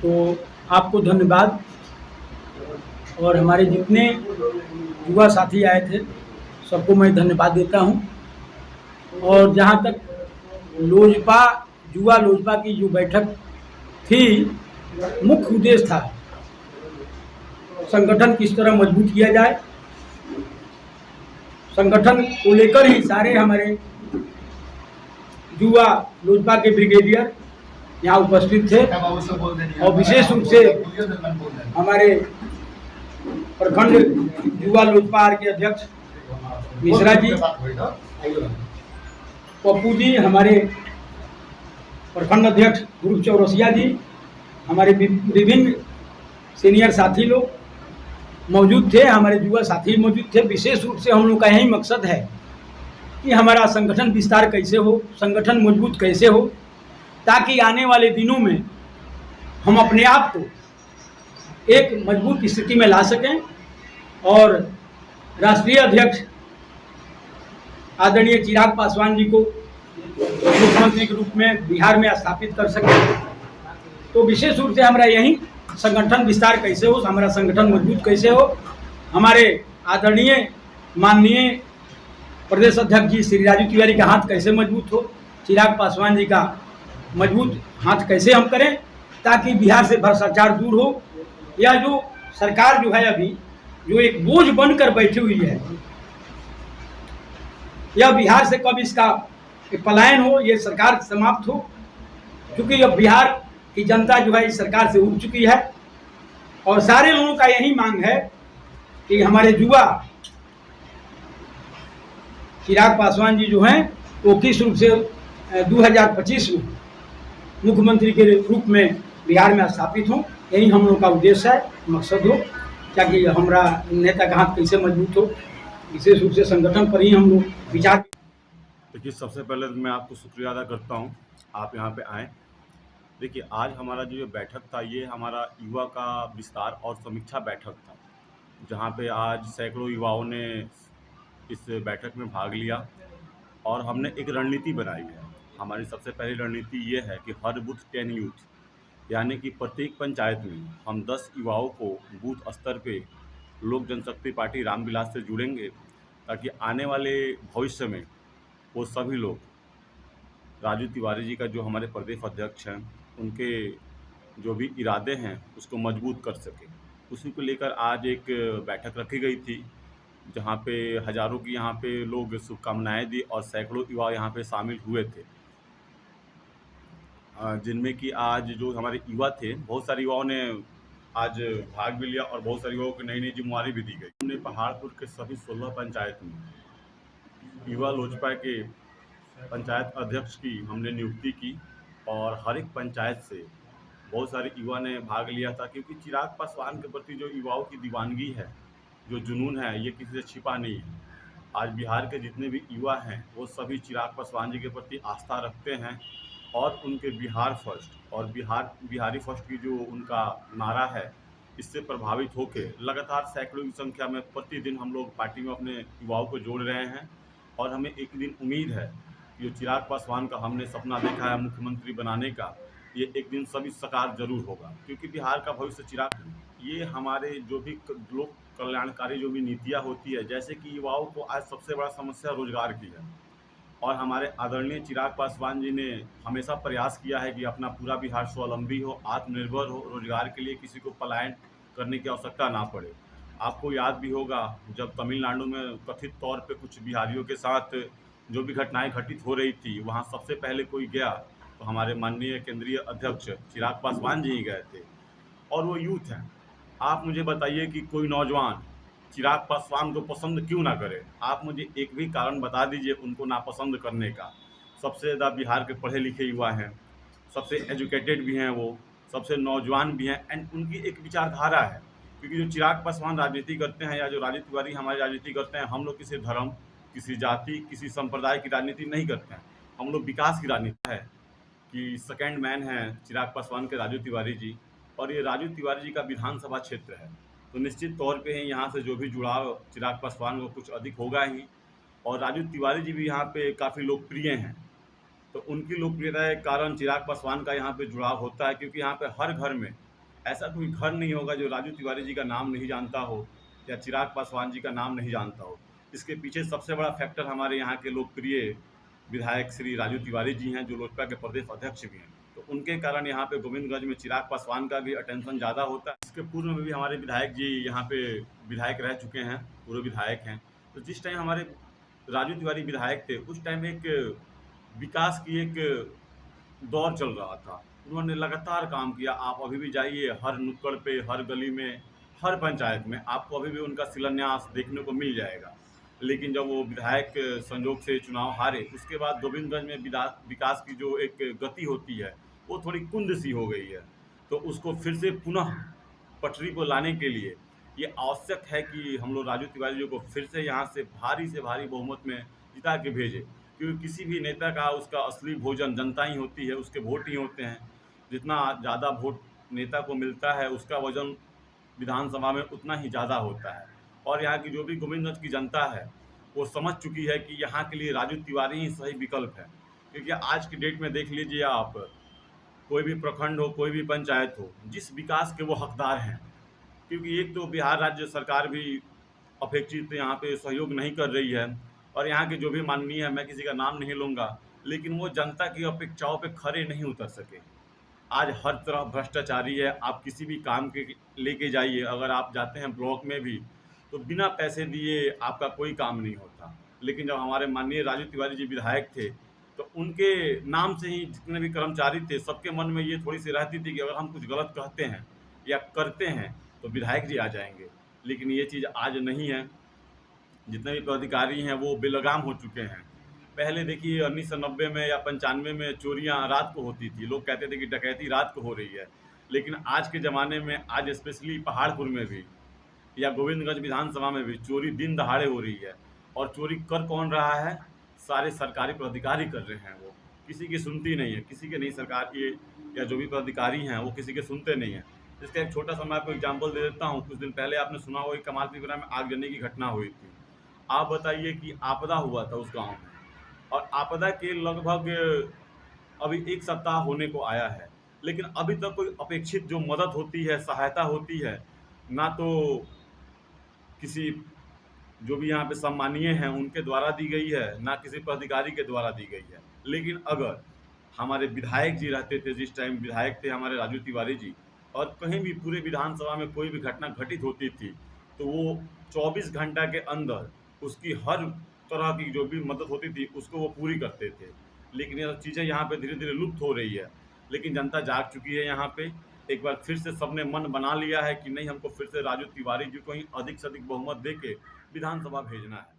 तो आपको धन्यवाद। और हमारे जितने युवा साथी आए थे सबको मैं धन्यवाद देता हूँ। और जहाँ तक लोजपा युवा लोजपा की जो बैठक थी, मुख्य उद्देश्य था संगठन किस तरह मजबूत किया जाए। संगठन को लेकर ही सारे हमारे युवा लोजपा के ब्रिगेडियर यहाँ उपस्थित थे और विशेष रूप से हमारे प्रखंड युवा लोजपा के अध्यक्ष मिश्रा जी, पप्पू जी, हमारे प्रखंड अध्यक्ष ध्रुव चौरसिया जी, हमारे विभिन्न सीनियर साथी लोग मौजूद थे, हमारे युवा साथी मौजूद थे। विशेष रूप से हम लोग का यही मकसद है कि हमारा संगठन विस्तार कैसे हो, संगठन मजबूत कैसे हो, ताकि आने वाले दिनों में हम अपने आप को एक मजबूत स्थिति में ला सकें और राष्ट्रीय अध्यक्ष आदरणीय चिराग पासवान जी को मुख्यमंत्री के रूप में बिहार में स्थापित कर सकें। तो विशेष रूप से हमारा यही संगठन विस्तार कैसे हो, हमारा संगठन मजबूत कैसे हो, हमारे आदरणीय माननीय प्रदेश अध्यक्ष जी श्री राजू तिवारी का हाथ कैसे मजबूत हो, चिराग पासवान जी का मजबूत हाथ कैसे हम करें, ताकि बिहार से भ्रष्टाचार दूर हो। यह जो सरकार जो है अभी जो एक बोझ बनकर बैठी हुई है, यह बिहार से कब इसका पलायन हो, ये सरकार समाप्त हो, क्योंकि अब बिहार की जनता जो है इस सरकार से उब चुकी है। और सारे लोगों का यही मांग है कि हमारे युवा चिराग पासवान जी जो हैं वो किस रूप से 2025 में मुख्यमंत्री के रूप में बिहार में स्थापित हों। यही हम लोग का उद्देश्य है, मकसद हो, ताकि हमारा नेता का हाथ कैसे मजबूत हो। विशेष रूप से संगठन पर ही हम लोग विचार। देखिए, सबसे पहले मैं आपको शुक्रिया अदा करता हूँ आप यहाँ पे आए। देखिए, आज हमारा जो ये बैठक था ये हमारा युवा का विस्तार और समीक्षा बैठक था, जहाँ पे आज सैकड़ों युवाओं ने इस बैठक में भाग लिया और हमने एक रणनीति बनाई है। हमारी सबसे पहली रणनीति ये है कि हर बूथ 10 यूथ, यानी कि प्रत्येक पंचायत में हम 10 युवाओं को बूथ स्तर पे लोक जनशक्ति पार्टी रामविलास से जुड़ेंगे, ताकि आने वाले भविष्य में वो सभी लोग राजू तिवारी जी का जो हमारे प्रदेश अध्यक्ष हैं उनके जो भी इरादे हैं उसको मजबूत कर सके। उसी को लेकर आज एक बैठक रखी गई थी, जहाँ पे हज़ारों की यहाँ पे लोग शुभकामनाएँ दी और सैकड़ों युवा यहाँ पे शामिल हुए थे, जिनमें कि आज जो हमारे युवा थे, बहुत सारे युवाओं ने आज भाग भी लिया और बहुत सारे युवाओं को नई नई जिम्मेवारी भी दी गई। हमने पहाड़पुर के सभी 16 पंचायत में युवा लोजपा के पंचायत अध्यक्ष की हमने नियुक्ति की और हर एक पंचायत से बहुत सारे युवा ने भाग लिया था, क्योंकि चिराग पासवान के प्रति जो युवाओं की दीवानगी है, जो जुनून है, ये किसी से छिपा नहीं है। आज बिहार के जितने भी युवा हैं वो सभी चिराग पासवान जी के प्रति आस्था रखते हैं और उनके बिहार फर्स्ट और बिहारी फर्स्ट की जो उनका नारा है, इससे प्रभावित होकर लगातार सैकड़ों की संख्या में प्रतिदिन हम लोग पार्टी में अपने युवाओं को जोड़ रहे हैं। और हमें एक दिन उम्मीद है कि जो चिराग पासवान का हमने सपना देखा है मुख्यमंत्री बनाने का, ये एक दिन सभी साकार जरूर होगा, क्योंकि बिहार का भविष्य चिराग। ये हमारे जो भी लोक कल्याणकारी जो भी नीतियाँ होती है, जैसे कि युवाओं को आज सबसे बड़ा समस्या रोजगार की है, और हमारे आदरणीय चिराग पासवान जी ने हमेशा प्रयास किया है कि अपना पूरा बिहार स्वावलंबी हो, आत्मनिर्भर हो, रोजगार के लिए किसी को पलायन करने की आवश्यकता ना पड़े। आपको याद भी होगा जब तमिलनाडु में कथित तौर पे कुछ बिहारियों के साथ जो भी घटनाएं घटित हो रही थी, वहाँ सबसे पहले कोई गया तो हमारे माननीय केंद्रीय अध्यक्ष चिराग पासवान जी ही गए थे, और वो यूथ हैं। आप मुझे बताइए कि कोई नौजवान चिराग पासवान को पसंद क्यों ना करे? आप मुझे एक भी कारण बता दीजिए उनको नापसंद करने का। सबसे ज़्यादा बिहार के पढ़े लिखे युवा हैं, सबसे एजुकेटेड भी हैं, वो सबसे नौजवान भी हैं, एंड उनकी एक विचारधारा है। क्योंकि जो चिराग पासवान राजनीति करते हैं या जो राजू तिवारी हमारी राजनीति करते हैं, हम लोग किसी धर्म, किसी जाति, किसी संप्रदाय की राजनीति नहीं करते हैं। हम लोग विकास की राजनीति है कि सेकेंड मैन है चिराग पासवान के राजू तिवारी जी, और ये राजू तिवारी जी का विधानसभा क्षेत्र है, तो निश्चित तौर पे ही यहाँ से जो भी जुड़ाव चिराग पासवान को कुछ अधिक होगा ही। और राजू तिवारी जी भी यहाँ पे काफ़ी लोकप्रिय हैं, तो उनकी लोकप्रियता के कारण चिराग पासवान का यहाँ पे जुड़ाव होता है, क्योंकि यहाँ पे हर घर में ऐसा कोई घर नहीं होगा जो राजू तिवारी जी का नाम नहीं जानता हो या चिराग पासवान जी का नाम नहीं जानता हो। इसके पीछे सबसे बड़ा फैक्टर हमारे यहाँ के लोकप्रिय विधायक श्री राजू तिवारी जी हैं, जो लोजपा के प्रदेश अध्यक्ष भी हैं। तो उनके कारण यहाँ पे गोविंदगंज में चिराग पासवान का भी अटेंशन ज़्यादा होता है। इसके पूर्व में भी हमारे विधायक जी यहाँ पे विधायक रह चुके हैं, पूर्व विधायक हैं। तो जिस टाइम हमारे राजू तिवारी विधायक थे, उस टाइम एक विकास की एक दौर चल रहा था। उन्होंने लगातार काम किया। आप अभी भी जाइए, हर नुक्कड़ पे, हर गली में, हर पंचायत में आपको अभी भी उनका शिलान्यास देखने को मिल जाएगा। लेकिन जब वो विधायक संजोग से चुनाव हारे, उसके बाद गोविंदगंज में विकास की जो एक गति होती है, वो थोड़ी कुंद सी हो गई है। तो उसको फिर से पुनः पटरी को लाने के लिए ये आवश्यक है कि हम लोग राजू तिवारी जी को फिर से यहाँ से भारी बहुमत में जिता के भेजें, क्योंकि किसी भी नेता का उसका असली भोजन जनता ही होती है, उसके वोट ही होते हैं। जितना ज़्यादा वोट नेता को मिलता है, उसका वजन विधानसभा में उतना ही ज़्यादा होता है। और यहाँ की जो भी गोविंदगंज की जनता है, वो समझ चुकी है कि यहाँ के लिए राजू तिवारी ही सही विकल्प है। क्योंकि आज की डेट में देख लीजिए आप, कोई भी प्रखंड हो, कोई भी पंचायत हो, जिस विकास के वो हकदार हैं, क्योंकि एक तो बिहार राज्य सरकार भी अपेक्षित यहाँ पे सहयोग नहीं कर रही है, और यहाँ के जो भी माननीय है, मैं किसी का नाम नहीं लूँगा, लेकिन वो जनता की अपेक्षाओं पे खरे नहीं उतर सके। आज हर तरफ भ्रष्टाचारी है। आप किसी भी काम के लेके जाइए, अगर आप जाते हैं ब्लॉक में भी, तो बिना पैसे दिए आपका कोई काम नहीं होता। लेकिन जब हमारे माननीय राजू तिवारी जी विधायक थे, तो उनके नाम से ही जितने भी कर्मचारी थे, सबके मन में ये थोड़ी सी रहती थी कि अगर हम कुछ गलत कहते हैं या करते हैं तो विधायक जी आ जाएंगे। लेकिन ये चीज़ आज नहीं है। जितने भी पदाधिकारी हैं वो बेलगाम हो चुके हैं। पहले देखिए 1990 में या 95 में चोरियां रात को होती थी, लोग कहते थे कि डकैती रात को हो रही है। लेकिन आज के ज़माने में, आज स्पेशली पहाड़पुर में भी या गोविंदगंज विधानसभा में भी चोरी दिन दहाड़े हो रही है। और चोरी कर कौन रहा है? सारे सरकारी पदाधिकारी कर रहे हैं। वो किसी की सुनती नहीं है, किसी के नहीं, सरकार ये या जो भी पदाधिकारी हैं वो किसी के सुनते नहीं हैं। इसका एक छोटा सा मैं आपको एग्जाम्पल दे देता हूँ। कुछ दिन पहले आपने सुना होगा कमालपुरा में आगजनी की घटना हुई थी। आप बताइए कि आपदा हुआ था उस गांव में, और आपदा के लगभग अभी 1 सप्ताह होने को आया है, लेकिन अभी तक कोई अपेक्षित जो मदद होती है, सहायता होती है, ना तो किसी जो भी यहाँ पे सम्मानीय हैं उनके द्वारा दी गई है, ना किसी पदाधिकारी के द्वारा दी गई है। लेकिन अगर हमारे विधायक जी रहते थे, जिस टाइम विधायक थे हमारे राजू तिवारी जी, और कहीं भी पूरे विधानसभा में कोई भी घटना घटित होती थी, तो वो 24 घंटा के अंदर उसकी हर तरह की जो भी मदद होती थी उसको वो पूरी करते थे। लेकिन ये चीज़ें यहाँ पे धीरे धीरे लुप्त हो रही है। लेकिन जनता जाग चुकी है। यहाँ पे एक बार फिर से सबने मन बना लिया है कि नहीं, हमको फिर से राजू तिवारी जी को ही अधिक से अधिक बहुमत दे के विधानसभा भेजना है।